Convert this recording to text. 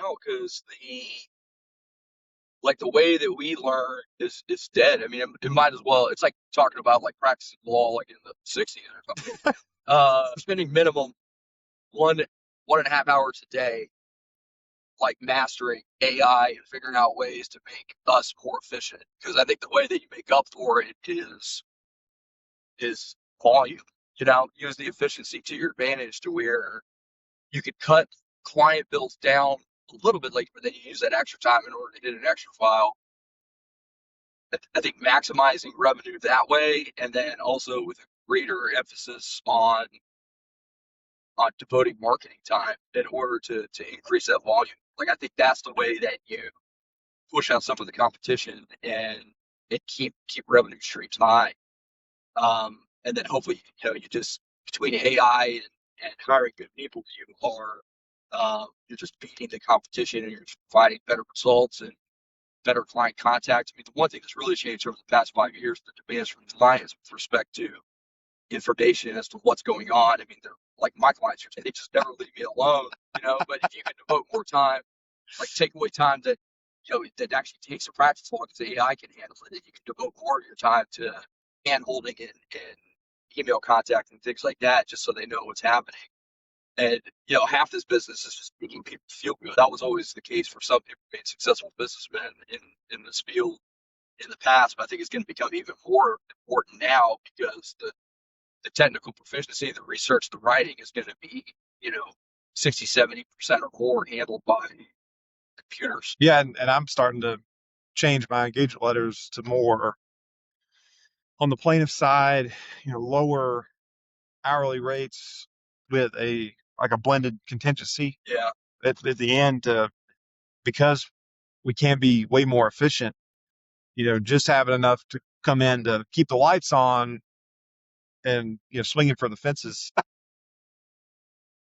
now because the way that we learn is dead. I mean, it might as well. It's like talking about like practicing law like in the '60s or something. Spending minimum 1.5 hours a day like mastering AI and figuring out ways to make us more efficient. Because I think the way that you make up for it is volume. Use the efficiency to your advantage to where you could cut client bills down a little bit later, but then you use that extra time in order to hit an extra file. I think maximizing revenue that way, and then also with a greater emphasis on devoting marketing time in order to increase that volume. Like I think that's the way that you push out some of the competition and keep revenue streams high. And then hopefully, you just between AI and hiring good people, you're just beating the competition and you're just providing better results and better client contact. I mean, the one thing that's really changed over the past 5 years, the demands from clients with respect to information as to what's going on. I mean, they're like my clients, they just never leave me alone, but if you can devote more time, like take away time that, that actually takes a practice log because AI can handle it, and you can devote more of your time to hand holding and email contact and things like that, just so they know what's happening. And, half this business is just making people feel good. That was always the case for some people being successful businessmen in this field in the past, but I think it's going to become even more important now because the technical proficiency, the research, the writing is going to be, 60, 70% or more handled by computers. Yeah, and I'm starting to change my engagement letters to more on the plaintiff side, lower hourly rates with a blended contingency Yeah. at the end, because we can be way more efficient. Just having enough to come in to keep the lights on and swinging for the fences